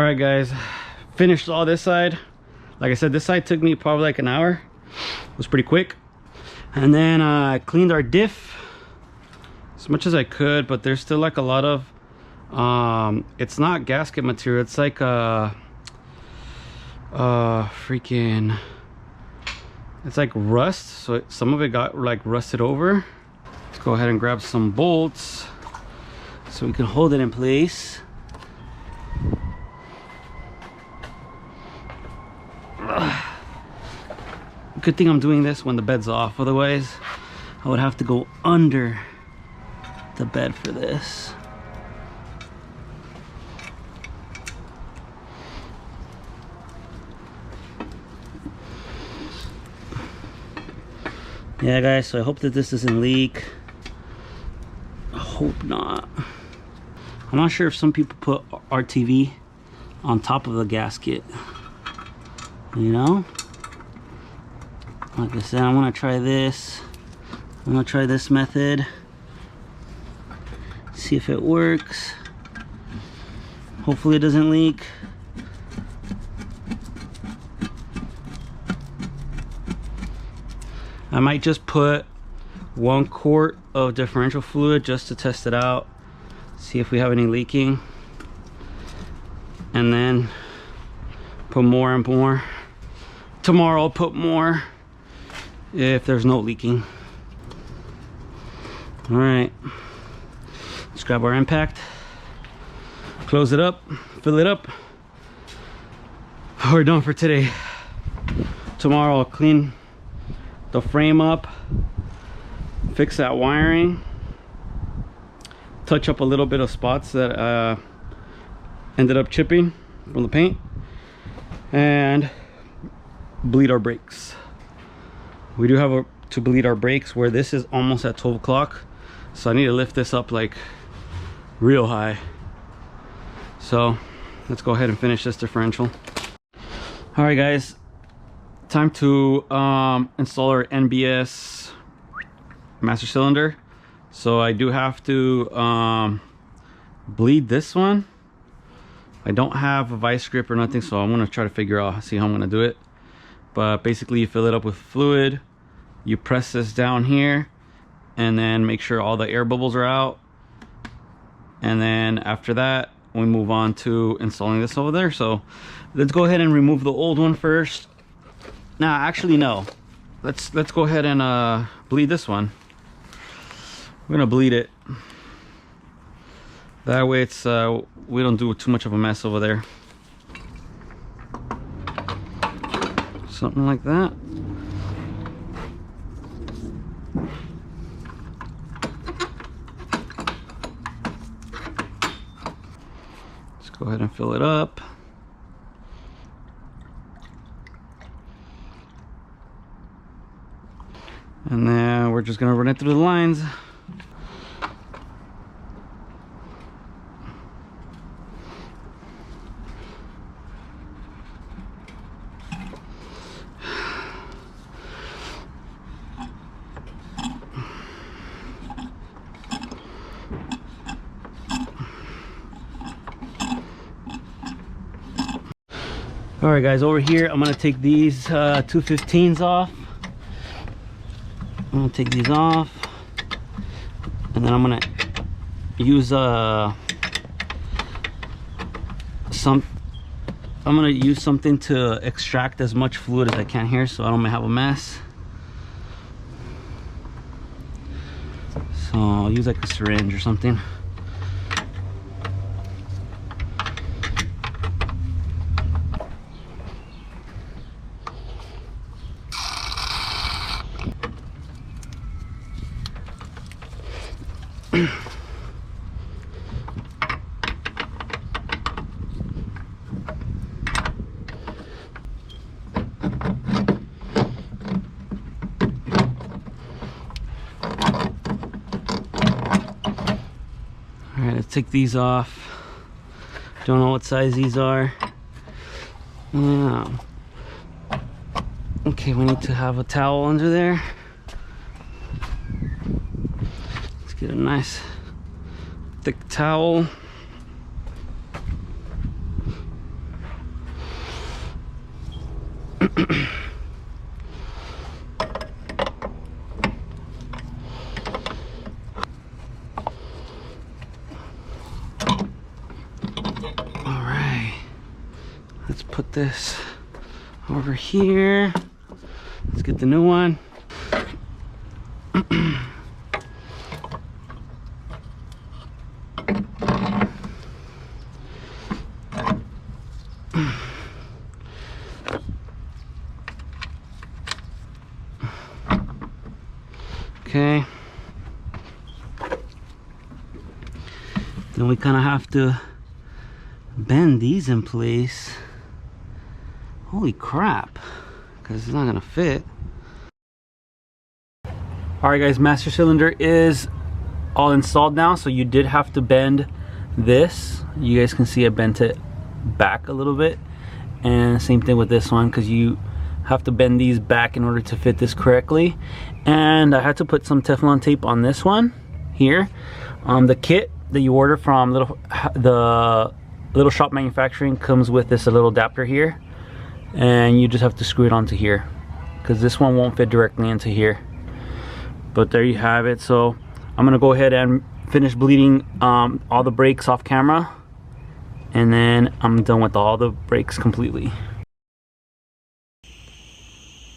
All right, guys, finished all this side. Like I said, this side took me probably like an hour. It was pretty quick. And then I cleaned our diff as much as I could, but there's still like a lot of it's not gasket material, it's like freaking, it's like rust, so some of it got like rusted over. Let's go ahead and grab some bolts so we can hold it in place. Good thing I'm doing this when the bed's off, otherwise I would have to go under the bed for this. Yeah, guys, so I hope that this doesn't leak. I hope not. I'm not sure if some people put RTV on top of the gasket, you know? Like I said, I want to try this. I'm going to try this method. See if it works. Hopefully it doesn't leak. I might just put 1 quart of differential fluid just to test it out. See if we have any leaking. And then put more and more. Tomorrow I'll put more if there's no leaking. All right, let's grab our impact, close it up, fill it up. We're done for today. Tomorrow I'll clean the frame up, fix that wiring, touch up a little bit of spots that ended up chipping from the paint, and bleed our brakes. We do have to bleed our brakes where this is almost at 12 o'clock, so I need to lift this up like real high. So let's go ahead and finish this differential. All right, guys, time to install our NBS master cylinder. So I do have to bleed this one. I don't have a vice grip or nothing, so I'm gonna try to figure out, see how I'm gonna do it. But basically you fill it up with fluid, you press this down here, and then make sure all the air bubbles are out. And then after that, we move on to installing this over there. So let's go ahead and remove the old one first. Nah, actually no. Let's go ahead and bleed this one. We're gonna bleed it. That way it's we don't do too much of a mess over there. Something like that. Let's go ahead and fill it up. And then we're just gonna run it through the lines. All right, guys, over here I'm gonna take these 215s off. I'm gonna take these off, and then I'm gonna use something to extract as much fluid as I can here, so I don't have a mess. So I'll use like a syringe or something. Alright, let's take these off. Don't know what size these are. Yeah. Okay, we need to have a towel under there. Let's get a nice thick towel. Alright, let's put this over here. Let's get the new one. Okay. Then we kind of have to bend these in place. Holy crap, because it's not gonna fit. All right guys, master cylinder is all installed now, so you did have to bend this. You guys can see I bent it back a little bit, and same thing with this one, because you have to bend these back in order to fit this correctly. And I had to put some Teflon tape on this one here. The kit that you order from the Little Shop Manufacturing comes with this little adapter here, and you just have to screw it onto here, because this one won't fit directly into here. But there you have it. So I'm gonna go ahead and finish bleeding all the brakes off camera, and then I'm done with all the brakes completely.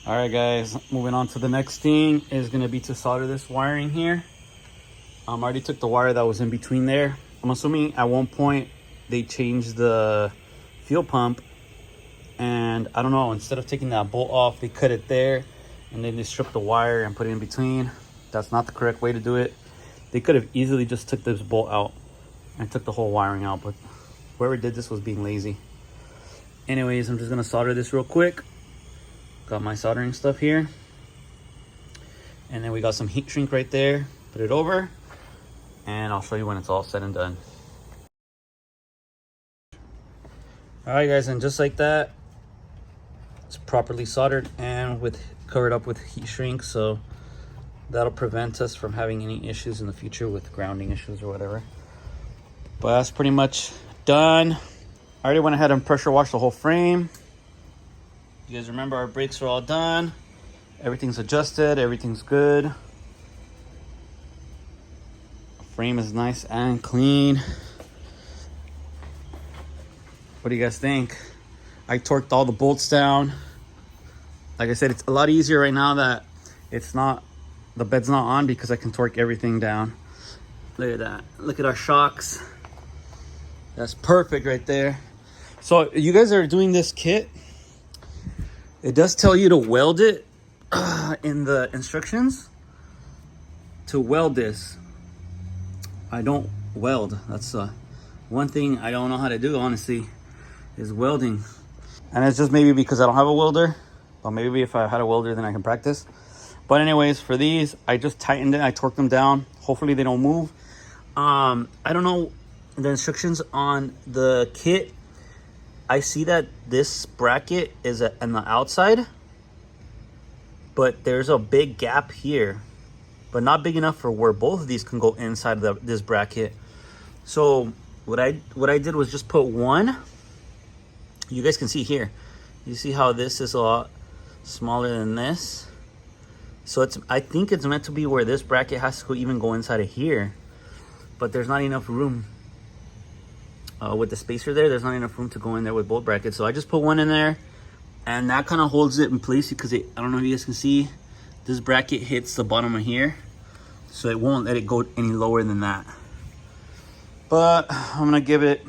All right guys, moving on to the next thing is gonna be to solder this wiring here. I already took the wire that was in between there. I'm assuming at one point they changed the fuel pump, and I don't know, instead of taking that bolt off, they cut it there, and then they stripped the wire and put it in between. That's not the correct way to do it. They could have easily just took this bolt out and took the whole wiring out, but whoever did this was being lazy. Anyways, I'm just gonna solder this real quick. Got my soldering stuff here, and then we got some heat shrink right there. Put it over, and I'll show you when it's all said and done. All right guys, and just like that, it's properly soldered and covered up with heat shrink, so that'll prevent us from having any issues in the future with grounding issues or whatever. But that's pretty much done. I already went ahead and pressure washed the whole frame. You guys remember our brakes are all done. Everything's adjusted, everything's good. The frame is nice and clean. What do you guys think? I torqued all the bolts down. Like I said, it's a lot easier right now that the bed's not on, because I can torque everything down. Look at that. Look at our shocks. That's perfect right there. So you guys are doing this kit, it does tell you to weld it in the instructions to weld this. I don't weld. That's one thing I don't know how to do, honestly, is welding. And it's just maybe because I don't have a welder, or maybe if I had a welder then I can practice. But anyways, for these, I just tightened it, I torqued them down. Hopefully they don't move. I don't know the instructions on the kit. I see that this bracket is on the outside, but there's a big gap here, but not big enough for where both of these can go inside of this bracket. So what I did was just put one. You guys can see here. You see how this is a lot smaller than this. So I think it's meant to be where this bracket has to even go inside of here, but there's not enough room. With the spacer there's not enough room to go in there with both brackets. So I just put one in there, and that kind of holds it in place, because I don't know if you guys can see, this bracket hits the bottom of here, so it won't let it go any lower than that. But I'm gonna give it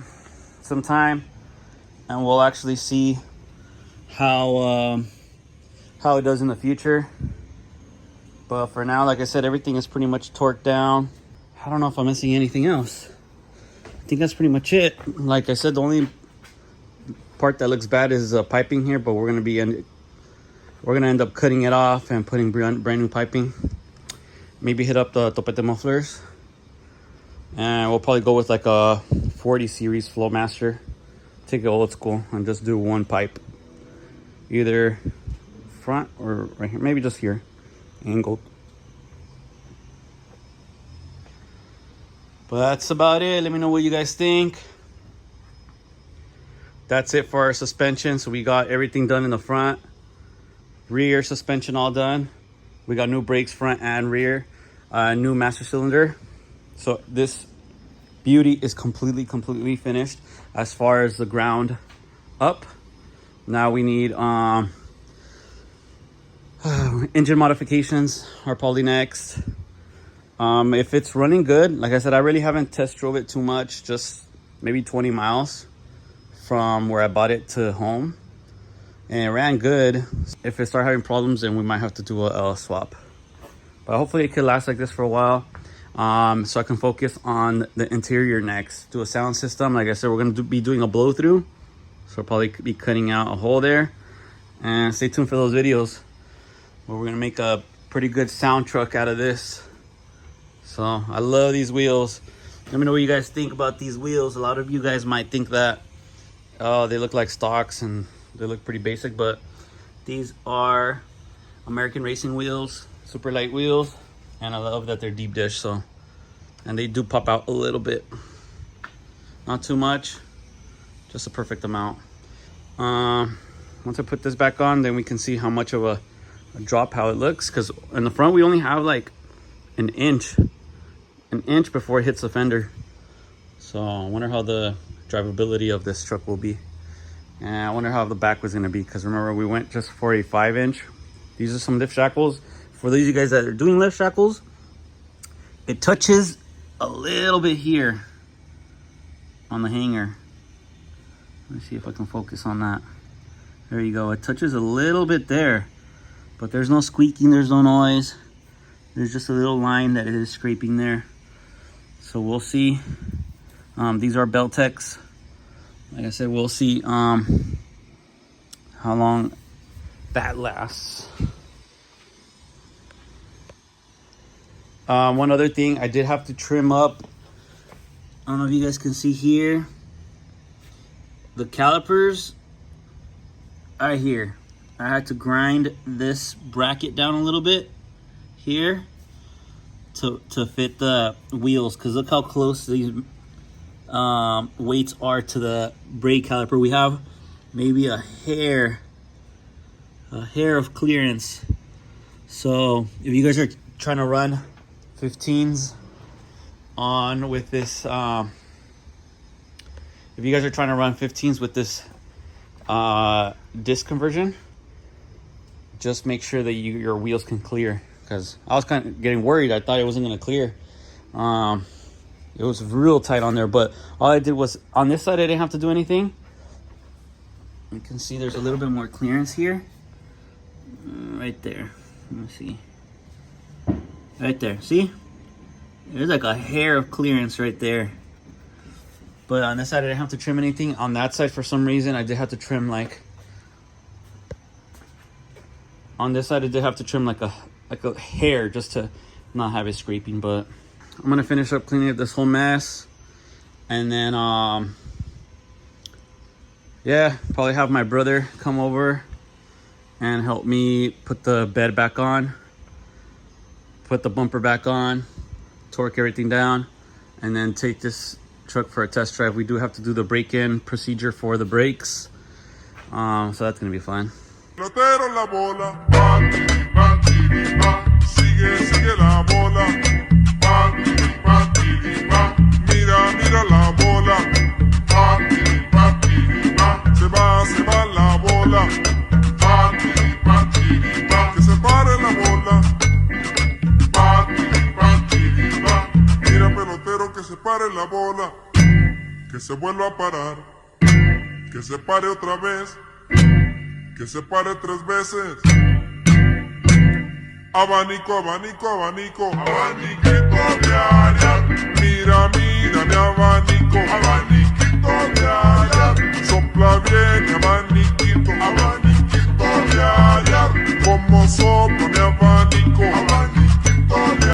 some time, and we'll actually see how it does in the future. But for now, like I said, everything is pretty much torqued down. I don't know if I'm missing anything else. I think that's pretty much it. Like I said, the only part that looks bad is piping here, but we're gonna end up cutting it off and putting brand new piping. Maybe hit up the Topete mufflers, and we'll probably go with like a 40 series Flowmaster. Take it old school and just do one pipe, either front or right here, maybe just here, angled. But that's about it. Let me know what you guys think. That's it for our suspension. So we got everything done in the front. Rear suspension all done. We got new brakes front and rear. New master cylinder. So this beauty is completely finished as far as the ground up. Now we need engine modifications are probably next. If it's running good, like I said, I really haven't test drove it too much, just maybe 20 miles from where I bought it to home, and it ran good. If it starts having problems, then we might have to do a swap, but hopefully it could last like this for a while, so I can focus on the interior next. Do a sound system. Like I said, we're going to be doing a blow through, so we'll probably be cutting out a hole there, and stay tuned for those videos where we're going to make a pretty good sound truck out of this. So I love these wheels. Let me know what you guys think about these wheels. A lot of you guys might think that, oh, they look like stocks and they look pretty basic, but these are American racing wheels, super light wheels, and I love that they're deep dish. So, and they do pop out a little bit, not too much, just a perfect amount. Once I put this back on, then we can see how much of a drop, how it looks, because in the front we only have like an inch before it hits the fender. So I wonder how the drivability of this truck will be, and I wonder how the back was going to be, because remember we went just for a 5-inch. These are some lift shackles. For those of you guys that are doing lift shackles, it touches a little bit here on the hanger. Let me see if I can focus on that. There you go. It touches a little bit there, but there's no squeaking, there's no noise. There's just a little line that is scraping there. So we'll see. These are Beltex. Like I said, we'll see how long that lasts. One other thing, I did have to trim up. I don't know if you guys can see here. The calipers are here. I had to grind this bracket down a little bit here to fit the wheels, because look how close these weights are to the brake caliper. We have maybe a hair of clearance. So if you guys are trying to run 15s on with this, if you guys are trying to run 15s with this disc conversion, just make sure that your wheels can clear, because I was kind of getting worried. I thought it wasn't going to clear. It was real tight on there, but all I did was on this side I didn't have to do anything. You can see there's a little bit more clearance here, right there. Let me see, right there. See, there's like a hair of clearance right there. But on this side I didn't have to trim anything. On that side, for some reason, I did have to trim like, on this side I did have to trim like a hair, just to not have it scraping. But I'm gonna finish up cleaning up this whole mess, and then yeah, probably have my brother come over and help me put the bed back on, put the bumper back on, torque everything down, and then take this truck for a test drive. We do have to do the break-in procedure for the brakes, so that's gonna be fun. Pelotero la bola, va, va, va, sigue la bola, va, va, va, mira la bola, va, va, se va la bola, va, va, que se pare la bola, va, va, mira pelotero que se pare la bola, que se vuelva a parar, que se pare otra vez, que se pare 3 veces. Abanico, abanico, abanico, abaniquito diaria.